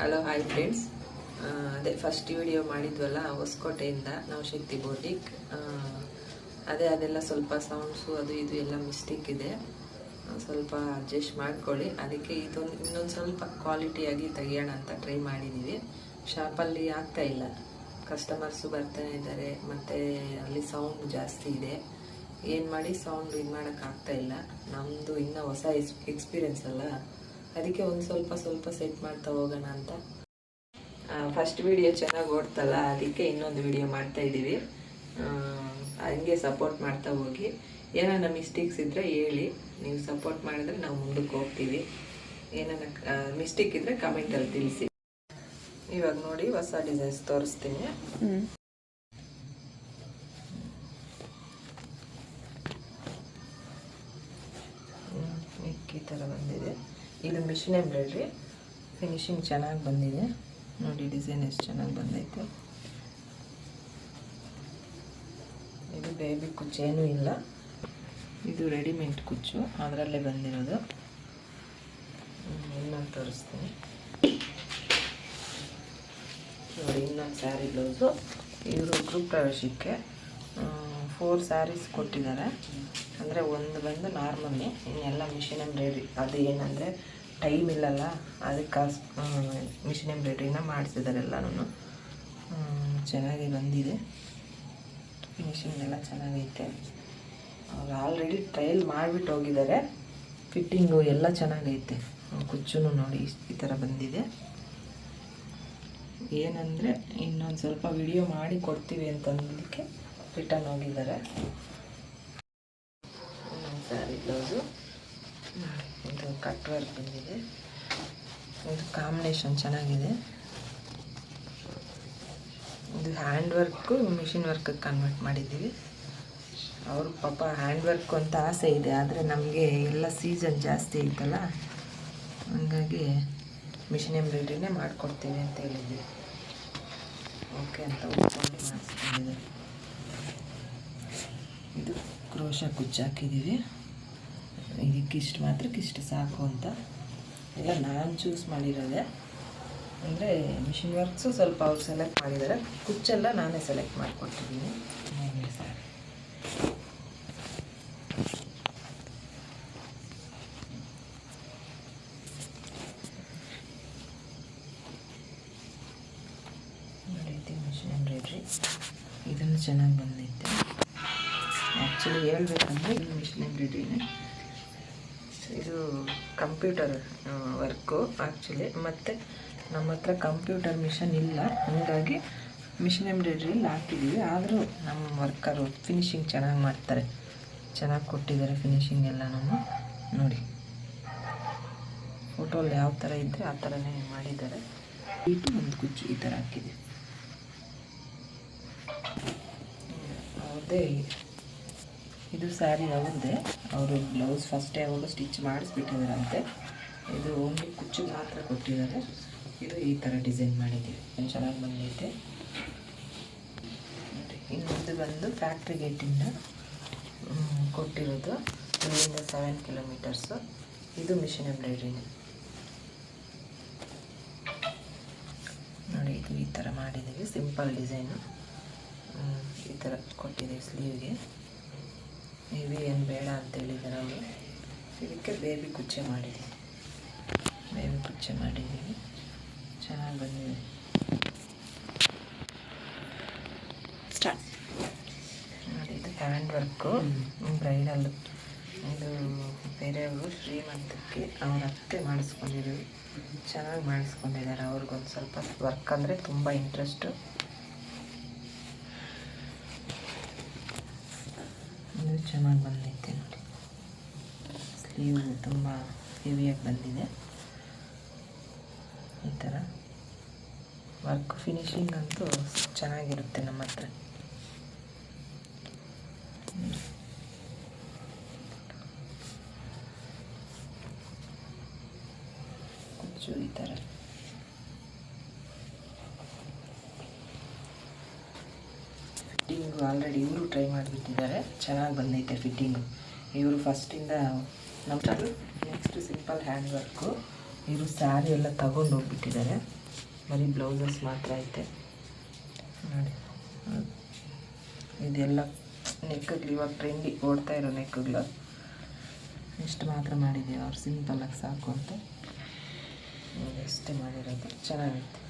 Hello hi friends. ಅದೇ first video ಮಾಡಿದ್ವಲ್ಲ ಹೊಸಕೋಟೆಯಿಂದ ನಾವು ಶಕ್ತಿ boutique. ಅದೆಲ್ಲ ಸ್ವಲ್ಪ ಸೌಂಡ್ಸು ಅದು ಇದು ಎಲ್ಲ ಮಿಸ್ಟೇಕ್ ಇದೆ, ಸ್ವಲ್ಪ ಅಡ್ಜಸ್ಟ್ ಮಾಡ್ಕೊಳ್ಳಿ. ಅದಕ್ಕೆ ಇನ್ನೊಂದು ಸ್ವಲ್ಪ ಕ್ವಾಲಿಟಿಯಾಗಿ ತೆಗಿಯೋಣ ಅಂತ ಟ್ರೈ ಮಾಡಿದ್ದೀವಿ. ಶಾಪಲ್ಲಿ ಆಗ್ತಾಯಿಲ್ಲ, ಕಸ್ಟಮರ್ಸು ಬರ್ತಾನೆ ಇದ್ದಾರೆ, ಮತ್ತು ಅಲ್ಲಿ ಸೌಂಡ್ ಜಾಸ್ತಿ ಇದೆ. ಏನು ಮಾಡಿ ಸೌಂಡ್ ಇದು ಮಾಡೋಕ್ಕಾಗ್ತಾಯಿಲ್ಲ. ನಮ್ಮದು ಇನ್ನೂ ಹೊಸ ಎಕ್ಸ್ಪೀರಿಯೆನ್ಸ್ ಅಲ್ಲ, ಅದಕ್ಕೆ ಒಂದು ಸ್ವಲ್ಪ ಸೆಟ್ ಮಾಡ್ತಾ ಹೋಗೋಣ ಅಂತ. ಫಸ್ಟ್ ವಿಡಿಯೋ ಚೆನ್ನಾಗಿ ಓಡ್ತಲ್ಲ, ಅದಕ್ಕೆ ಇನ್ನೊಂದು ವಿಡಿಯೋ ಮಾಡ್ತಾ ಇದ್ದೀವಿ. ಹಂಗೆ ಸಪೋರ್ಟ್ ಮಾಡ್ತಾ ಹೋಗಿ. ಏನಾರ ಮಿಸ್ಟೇಕ್ಸ್ ಇದ್ದರೆ ಹೇಳಿ, ನೀವು ಸಪೋರ್ಟ್ ಮಾಡಿದ್ರೆ ನಾವು ಮುಂದಕ್ಕೆ ಹೋಗ್ತೀವಿ. ಏನಾರ ಮಿಸ್ಟೇಕ್ ಇದ್ದರೆ ಕಮೆಂಟಲ್ಲಿ ತಿಳಿಸಿ. ಇವಾಗ ನೋಡಿ ಹೊಸ ಡಿಸೈನ್ಸ್ ತೋರಿಸ್ತೀನಿ. ಈ ಥರ ಬಂದಿದೆ. ಇದು ಮಿಷಿನ್ ಎಂಬ್ರಾಯ್ಡ್ರಿ, ಫಿನಿಶಿಂಗ್ ಚೆನ್ನಾಗಿ ಬಂದಿದೆ ನೋಡಿ. ಡಿಸೈನ್ ಎಷ್ಟು ಚೆನ್ನಾಗಿ ಬಂದೈತೆ. ಇದು ಬೇಬಿ ಕುಚ್ಚು ಏನೂ ಇಲ್ಲ, ಇದು ರೆಡಿಮೇಡ್ ಕುಚ್ಚು, ಅದರಲ್ಲೇ ಬಂದಿರೋದು. ಇನ್ನೊಂದು ತೋರಿಸ್ತೀನಿ ನೋಡಿ. ಇನ್ನೊಂದು ಸ್ಯಾರಿ ಬ್ಲೌಸು. ಇವರು ಗೃಹ ಪ್ರವೇಶಕ್ಕೆ 4 ಸ್ಯಾರೀಸ್ ಕೊಟ್ಟಿದ್ದಾರೆ. ಅಂದರೆ ಒಂದು ಬಂದು ನಾರ್ಮಲ್ಲು, ಇನ್ನೆಲ್ಲ ಮಿಷಿನ್ ಎಂಬ್ರಾಯ್ಡ್ರಿ. ಅದು ಏನಂದರೆ ಟೈಮ್ ಇಲ್ಲಲ್ಲ, ಅದಕ್ಕೆ ಮಿಷಿನ್ ಎಂಬ್ರಾಯ್ಡ್ರಿನ ಮಾಡಿಸಿದ್ದಾರೆ ಎಲ್ಲನೂ. ಚೆನ್ನಾಗಿ ಬಂದಿದೆ, ಫಿನಿಶಿಂಗ್ ಎಲ್ಲ ಚೆನ್ನಾಗೈತೆ. ಅವ್ರು ಆಲ್ರೆಡಿ ಟ್ರಯಲ್ ಮಾಡಿಬಿಟ್ಟು ಹೋಗಿದ್ದಾರೆ. ಫಿಟ್ಟಿಂಗು ಎಲ್ಲ ಚೆನ್ನಾಗೈತೆ. ಕುಚ್ಚು ನೋಡಿ ಈ ಥರ ಬಂದಿದೆ. ಏನಂದರೆ ಇನ್ನೊಂದು ಸ್ವಲ್ಪ ವಿಡಿಯೋ ಮಾಡಿ ಕೊಡ್ತೀವಿ ಅಂತಂದಕ್ಕೆ ರಿಟರ್ನ್ ಹೋಗಿದ್ದಾರೆ. ಸ್ಯಾರಿ ಬ್ಲೌಸು ಇದು ಕಟ್ ವರ್ಕ್ ಬಂದಿದೆ. ಇದು ಕಾಂಬಿನೇಷನ್ ಚೆನ್ನಾಗಿದೆ. ಇದು ಹ್ಯಾಂಡ್ ವರ್ಕು ಮಿಷಿನ್ ವರ್ಕಿಗೆ ಕನ್ವರ್ಟ್ ಮಾಡಿದ್ದೀವಿ. ಅವರು ಪಾಪ ಹ್ಯಾಂಡ್ ವರ್ಕ್ ಅಂತ ಆಸೆ ಇದೆ, ಆದರೆ ನಮಗೆ ಎಲ್ಲ ಸೀಸನ್ ಜಾಸ್ತಿ ಐತಲ್ಲ, ಹಂಗಾಗಿ ಮಿಷಿನ್ ಎಂಬ್ರಾಯ್ಡ್ರಿನೇ ಮಾಡಿಕೊಡ್ತೀವಿ ಅಂತ ಹೇಳಿದ್ವಿ. ಓಕೆ ಅಂತ ಒಪ್ಕೊಂಡು ಮಾಡಿಸ್ಕೊಂಡಿದ್ದೀವಿ. ಇದು ಕ್ರೋಶ ಕುಚ್ಚು ಹಾಕಿದ್ದೀವಿ. ಇದಕ್ಕಿಷ್ಟು ಮಾತ್ರಕ್ಕಿಷ್ಟು ಸಾಕು ಅಂತ ಎಲ್ಲ ನಾನು ಚೂಸ್ ಮಾಡಿರೋದೆ. ಅಂದರೆ ಮಿಷಿನ್ ವರ್ಕ್ಸು ಸ್ವಲ್ಪ ಅವ್ರು ಸೆಲೆಕ್ಟ್ ಮಾಡಿದ್ದಾರೆ, ಕುಚ್ಚೆಲ್ಲ ನಾನೇ ಸೆಲೆಕ್ಟ್ ಮಾಡಿಕೊಟ್ಟಿದ್ದೀನಿ. ಸರ್ ನೋಡೈತಿ ಮಿಷಿನ್ ಎಂಬ್ರಾಯ್ಡ್ರಿ, ಇದನ್ನು ಚೆನ್ನಾಗಿ ಬಂದೈತೆ. ಆ್ಯಕ್ಚುಲಿ ಹೇಳ್ಬೇಕಂದ್ರೆ ಇದು ಮಿಷಿನ್ ಎಂಬ್ರಾಯ್ಡ್ರಿನೇ. ಇದು ಕಂಪ್ಯೂಟರ್ ವರ್ಕು ಆ್ಯಕ್ಚುಲಿ. ಮತ್ತು ನಮ್ಮ ಹತ್ರ ಕಂಪ್ಯೂಟರ್ ಮಿಷನ್ ಇಲ್ಲ, ಹಾಗಾಗಿ ಮಿಷಿನ್ ಎಂಬ್ರಾಯ್ಡ್ರಿಯಲ್ಲಿ ಹಾಕಿದ್ದೀವಿ. ಆದರೂ ನಮ್ಮ ವರ್ಕರು ಫಿನಿಶಿಂಗ್ ಚೆನ್ನಾಗಿ ಮಾಡ್ತಾರೆ, ಚೆನ್ನಾಗಿ ಕೊಟ್ಟಿದ್ದಾರೆ ಫಿನಿಶಿಂಗ್ ಎಲ್ಲನೂ ನೋಡಿ. ಫೋಟೋಲ್ಲಿ ಯಾವ ಥರ ಇದ್ದರೆ ಆ ಥರನೇ ಮಾಡಿದ್ದಾರೆ. ಇದು ಒಂದು ಕುಚ್ಚು ಈ ಥರ ಹಾಕಿದ್ದೀವಿ. ಅವ್ರದ್ದೇ ಇದು ಸ್ಯಾರಿ ಅವ್ರದ್ದೇ. ಅವರು ಬ್ಲೌಸ್ ಫಸ್ಟೇ ಅವರು ಸ್ಟಿಚ್ ಮಾಡಿಸ್ಬಿಟ್ಟಿದ್ದಾರಂತೆ. ಇದು ಓನ್ಲಿ ಕುಚ್ಚು ಮಾತ್ರ ಕೊಟ್ಟಿದ್ದಾರೆ. ಇದು ಈ ಥರ ಡಿಸೈನ್ ಮಾಡಿದ್ದೀವಿ, ಚೆನ್ನಾಗಿ ಬಂದೈತೆ ನೋಡಿ. ಇನ್ನೊಂದು ಬಂದು ಫ್ಯಾಕ್ಟ್ರಿ ಗೇಟಿಂದ ಕೊಟ್ಟಿರೋದು, ಇಲ್ಲಿಂದ 7 ಕಿಲೋಮೀಟರ್ಸು. ಇದು ಮಿಷಿನ್ ಎಂಬ್ರಾಯ್ಡ್ರಿನೇ ನೋಡಿ. ಇದು ಈ ಥರ ಮಾಡಿದ್ದೀವಿ, ಸಿಂಪಲ್ ಡಿಸೈನು ಈ ಥರ ಕೊಟ್ಟಿದ್ದೀವಿ. ಸ್ಲೀವ್ಗೆ ಹೆವಿ ಏನು ಬೇಡ ಅಂತೇಳಿದ್ದಾರೆ ಅವರು. ಇದಕ್ಕೆ ಬೇಬಿ ಕುಚ್ಚೆ ಮಾಡಿದ್ದೀವಿ, ಚೆನ್ನಾಗಿ ಬಂದಿದೆ. ಸ್ಟಾರ್ಟ್ ನೋಡಿ. ಇದು ಹ್ಯಾಂಡ್ ವರ್ಕು ಬ್ರೈಡಲ್ಲು. ಇದು ಬೇರೆಯವರು ಶ್ರೀಮಂತಕ್ಕೆ ಅವ್ರ ಅತ್ತೆ ಮಾಡಿಸ್ಕೊಂಡಿದ್ದೀವಿ, ಚೆನ್ನಾಗಿ ಮಾಡಿಸ್ಕೊಂಡಿದ್ದಾರೆ. ಅವ್ರಿಗೊಂದು ಸ್ವಲ್ಪ ವರ್ಕ್ ಅಂದರೆ ತುಂಬ ಇಂಟ್ರೆಸ್ಟು. ಇದು ಚೆನ್ನಾಗಿ ಬಂದೈತೆ ನೋಡಿ. ಸ್ಲೀವ್ ತುಂಬ ಹೆವಿಯಾಗಿ ಬಂದಿದೆ. ಈ ಥರ ವರ್ಕ್ ಫಿನಿಶಿಂಗ್ ಅಂತೂ ಚೆನ್ನಾಗಿರುತ್ತೆ ನಮ್ಮ ಹತ್ರ. ಕುಚ್ಚು ಈ ಥರ ಫಿಟ್ಟಿಂಗು ಆಲ್ರೆಡಿ ಇವರು ಟ್ರೈ ಮಾಡಿಬಿಟ್ಟಿದ್ದಾರೆ, ಚೆನ್ನಾಗಿ ಬಂದೈತೆ ಫಿಟ್ಟಿಂಗು. ಇವರು ಫಸ್ಟಿಂದ ನಮ್ಮ ನೆಕ್ಸ್ಟ್ ಸಿಂಪಲ್ ಹ್ಯಾಂಡ್ ವರ್ಕು. ಇವರು ಸ್ಯಾರಿ ಎಲ್ಲ ತಗೊಂಡು ಹೋಗ್ಬಿಟ್ಟಿದ್ದಾರೆ. ಬರೀ ಬ್ಲೌಸಸ್ ಮಾತ್ರ ಐತೆ ನೋಡಿ. ಇದೆಲ್ಲ ನೆಕ್ಗಳು ಇವಾಗ ಟ್ರೆಂಡಿ ಓಡ್ತಾ ಇರೋ ನೆಕ್ಗಳು ಇಷ್ಟು ಮಾತ್ರ ಮಾಡಿದ್ದೀವಿ. ಅವ್ರು ಸಿಂಪಲ್ಲಾಗಿ ಸಾಕು ಅಂತ ಅಷ್ಟೇ ಮಾಡಿರೋದು. ಚೆನ್ನಾಗೈತೆ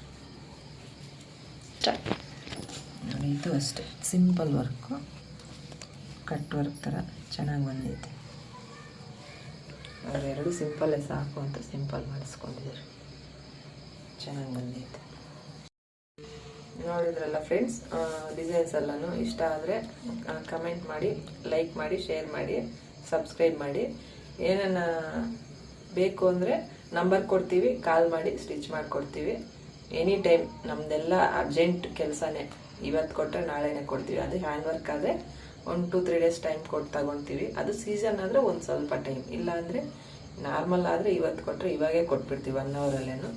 ನೋಡಿ. ಇದು ಅಷ್ಟೇ ಸಿಂಪಲ್ ವರ್ಕು, ಕಟ್ ವರ್ಕ್ ಥರ ಚೆನ್ನಾಗಿ ಬಂದೈತೆ. ಅವರೆರಡು ಸಿಂಪಲ್ಲೇ ಸಾಕು ಅಂತ ಸಿಂಪಲ್ ಮಾಡಿಸ್ಕೊಂಡಿದ್ದಾರೆ. ಚೆನ್ನಾಗಿ ಬಂದೈತೆ. ನೋಡಿದ್ರಲ್ಲ ಫ್ರೆಂಡ್ಸ್, ಡಿಸೈನ್ಸ್ ಎಲ್ಲನೂ ಇಷ್ಟ ಆದರೆ ಕಮೆಂಟ್ ಮಾಡಿ, ಲೈಕ್ ಮಾಡಿ, ಶೇರ್ ಮಾಡಿ, ಸಬ್ಸ್ಕ್ರೈಬ್ ಮಾಡಿ. ಏನನ್ನ ಬೇಕು ಅಂದರೆ ನಂಬರ್ ಕೊಡ್ತೀವಿ, ಕಾಲ್ ಮಾಡಿ ಸ್ಟಿಚ್ ಮಾಡಿಕೊಡ್ತೀವಿ. Any time. ನಮ್ಮದೆಲ್ಲ ಅರ್ಜೆಂಟ್ ಕೆಲಸನೇ. ಇವತ್ತು ಕೊಟ್ಟರೆ ನಾಳೆನೇ ಕೊಡ್ತೀವಿ. ಅದು ಹ್ಯಾಂಡ್ ವರ್ಕ್ ಆದರೆ 1-2-3 ಡೇಸ್ ಟೈಮ್ ಕೊಟ್ಟು ತಗೊತೀವಿ. ಅದು ಸೀಸನ್ ಆದರೆ ಒಂದು ಸ್ವಲ್ಪ ಟೈಮ್, ಇಲ್ಲ ಅಂದರೆ ನಾರ್ಮಲ್ ಆದರೆ ಇವತ್ತು ಕೊಟ್ಟರೆ ಇವಾಗೇ ಕೊಟ್ಬಿಡ್ತೀವಿ 1 ಅವರಲ್ಲೇನು.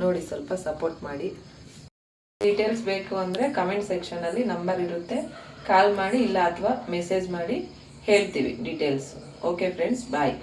ನೋಡಿ, ಸ್ವಲ್ಪ ಸಪೋರ್ಟ್ ಮಾಡಿ. ಡೀಟೇಲ್ಸ್ ಬೇಕು ಅಂದರೆ ಕಮೆಂಟ್ ಸೆಕ್ಷನಲ್ಲಿ ನಂಬರ್ ಇರುತ್ತೆ, ಕಾಲ್ ಮಾಡಿ ಇಲ್ಲ ಅಥವಾ ಮೆಸೇಜ್ ಮಾಡಿ ಹೇಳ್ತೀವಿ ಡೀಟೇಲ್ಸ್. ಓಕೆ ಫ್ರೆಂಡ್ಸ್, ಬಾಯ್.